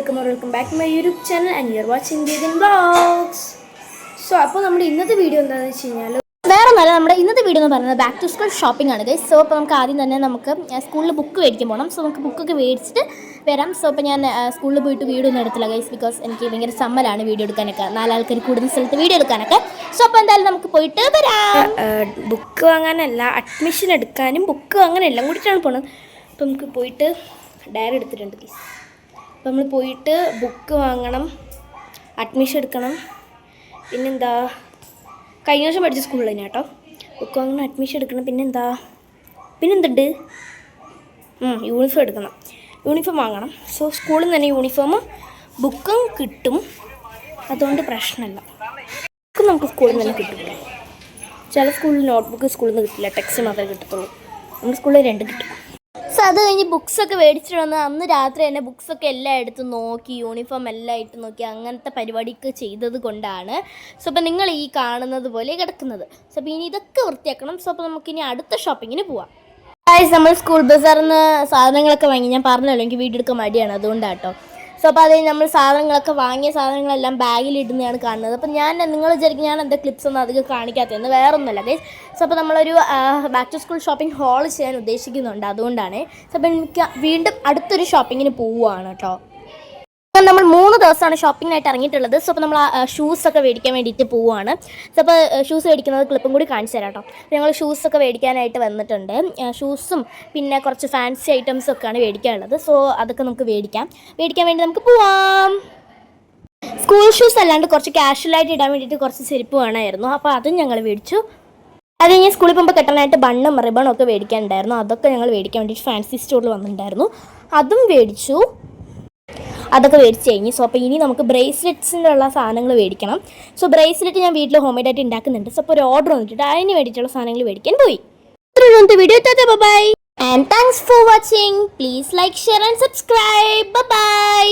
welcome back to my YouTube channel and you're watching Deegan Vlogs. So, അപ്പോൾ നമ്മുടെ ഇന്നത്തെ video എന്താണെന്ന് വെച്ച് കഴിഞ്ഞാൽ വേറെ ഒന്നല്ല, നമ്മുടെ ഇന്നത്തെ വീഡിയോ എന്ന് പറയുന്നത് ബാക്ക് ടു സ്കൂൾ ഷോപ്പിംഗ് ആണ് ഗൈസ്. സോ അപ്പോൾ നമുക്ക് ആദ്യം തന്നെ നമുക്ക് സ്കൂളിൽ ബുക്ക് മേടിക്കാൻ പോകണം. സോ നമുക്ക് ബുക്കൊക്കെ മേടിച്ചിട്ട് വരാം. സോ അപ്പോൾ ഞാൻ സ്കൂളിൽ പോയിട്ട് വീഡിയോ ഒന്നും എടുത്തില്ല ഗൈസ്, ബിക്കോസ് എനിക്ക് ഭയങ്കര സമ്മലാണ് വീഡിയോ എടുക്കാനൊക്കെ, 4 ആൾക്കാർ കൂടുന്ന സ്ഥലത്ത് വീഡിയോ എടുക്കാനൊക്കെ. സോ അപ്പോൾ എന്തായാലും നമുക്ക് പോയിട്ട് വരാം. ബുക്ക് വാങ്ങാനല്ല, അഡ്മിഷൻ എടുക്കാനും ബുക്ക് അങ്ങനെ എല്ലാം കൂടിയിട്ടാണ് പോകണം. അപ്പോൾ നമുക്ക് പോയിട്ട് ഡയറി എടുത്തിട്ടുണ്ട് ഗൈസ്. അപ്പോൾ നമ്മൾ പോയിട്ട് ബുക്ക് വാങ്ങണം, അഡ്മിഷൻ എടുക്കണം, പിന്നെന്താ കഴിഞ്ഞ വർഷം പഠിച്ച സ്കൂളിൽ തന്നെ കേട്ടോ. ബുക്ക് വാങ്ങണം, അഡ്മിഷൻ എടുക്കണം, പിന്നെന്തുണ്ട് യൂണിഫോം എടുക്കണം, യൂണിഫോം വാങ്ങണം. സോ സ്കൂളിൽ നിന്ന് തന്നെ യൂണിഫോമും ബുക്കും കിട്ടും, അതുകൊണ്ട് പ്രശ്നമല്ല. ബുക്ക് നമുക്ക് സ്കൂളിൽ നിന്ന് തന്നെ കിട്ടില്ല. ചില സ്കൂളിൽ നോട്ട്ബുക്ക് സ്കൂളിൽ നിന്ന് കിട്ടില്ല, ടെക്സ്റ്റ് മാത്രമേ കിട്ടത്തുള്ളൂ. നമ്മുടെ സ്കൂളിൽ 2 കിട്ടും. സോ അത് കഴിഞ്ഞ് ബുക്സൊക്കെ മേടിച്ചിട്ട് വന്ന് അന്ന് രാത്രി തന്നെ ബുക്സൊക്കെ എല്ലാം എടുത്ത് നോക്കി, യൂണിഫോം എല്ലാം ഇട്ട് നോക്കി, അങ്ങനത്തെ പരിപാടിയൊക്കെ ചെയ്തത് കൊണ്ടാണ് സോ അപ്പോൾ നിങ്ങൾ ഈ കാണുന്നത് പോലെ കിടക്കുന്നത്. സോ അപ്പോൾ ഇനി ഇതൊക്കെ വൃത്തിയാക്കണം. സോ അപ്പോൾ നമുക്കിനി അടുത്ത ഷോപ്പിങ്ങിന് പോവാം. നമ്മൾ സ്കൂൾ ബസാറിൽ നിന്ന് സാധനങ്ങളൊക്കെ വാങ്ങി, ഞാൻ പറഞ്ഞല്ലോ എനിക്ക് വീഡിയോ എടുക്കാൻ മടിയാണ്, അതുകൊണ്ടാട്ടോ. സോ അപ്പോൾ അത് നമ്മൾ സാധനങ്ങളൊക്കെ വാങ്ങിയ സാധനങ്ങളെല്ലാം ബാഗിലിടുന്നതാണ് കാണുന്നത്. അപ്പോൾ നിങ്ങൾ വിചാരിക്കും ഞാൻ എന്താ ക്ലിപ്സ് ഒന്നും അധികം കാണിക്കാത്തതെന്ന്, വേറെ ഒന്നുമല്ല ഗൈസ്. സോ അപ്പോൾ നമ്മളൊരു back to school shopping haul ചെയ്യാൻ ഉദ്ദേശിക്കുന്നുണ്ട്, അതുകൊണ്ടാണ്. സോ അപ്പോൾ എനിക്ക് വീണ്ടും അടുത്തൊരു ഷോപ്പിങ്ങിന് പോവുകയാണ് കേട്ടോ. നമ്മൾ 3 ദിവസമാണ് ഷോപ്പിങ്ങിനായിട്ട് ഇറങ്ങിയിട്ടുള്ളത്. സോ അപ്പോൾ നമ്മൾ ഷൂസൊക്കെ മേടിക്കാൻ വേണ്ടിയിട്ട് പോവുകയാണ്. സോ അപ്പോൾ ഷൂസ് മേടിക്കുന്നത് ക്ലിപ്പും കൂടി കാണിച്ചു തരാം കേട്ടോ. ഞങ്ങൾ ഷൂസൊക്കെ മേടിക്കാനായിട്ട് വന്നിട്ടുണ്ട്. ഷൂസും പിന്നെ കുറച്ച് ഫാൻസി ഐറ്റംസൊക്കെയാണ് മേടിക്കാനുള്ളത്. സോ അതൊക്കെ നമുക്ക് മേടിക്കാൻ വേണ്ടി നമുക്ക് പോവാം. സ്കൂൾ ഷൂസ് അല്ലാണ്ട് കുറച്ച് കാഷ്വലായിട്ട് ഇടാൻ വേണ്ടിയിട്ട് കുറച്ച് ചെരുപ്പ് വേണമായിരുന്നു. അപ്പോൾ അതും ഞങ്ങൾ മേടിച്ചു. അത് കഴിഞ്ഞ് സ്കൂളിൽ പോകുമ്പോൾ കെട്ടാനായിട്ട് ബണ്ണും റിബണും ഒക്കെ മേടിക്കാനുണ്ടായിരുന്നു. അതൊക്കെ ഞങ്ങൾ മേടിക്കാൻ വേണ്ടിയിട്ട് ഫാൻസി സ്റ്റോറിൽ വന്നിട്ടുണ്ടായിരുന്നു, അതും മേടിച്ചു. അതൊക്കെ മേടിച്ച് കഴിഞ്ഞ് സോ അപ്പോൾ ഇനി നമുക്ക് ബ്രേസ്ലെറ്റ്സിനുള്ള സാധനങ്ങൾ മേടിക്കണം. സോ ബ്രേസ്ലെറ്റ് ഞാൻ വീട്ടിൽ ഹോം മെയ്ഡായിട്ട് ഉണ്ടാക്കുന്നുണ്ട്. സോ അപ്പോൾ ഒരു ഓർഡർ വന്നിട്ട് അതിന് വേണ്ടിയിട്ടുള്ള സാധനങ്ങൾ മേടിക്കാൻ പോയി. Video bye and thanks for watching. Please like, share and subscribe. By.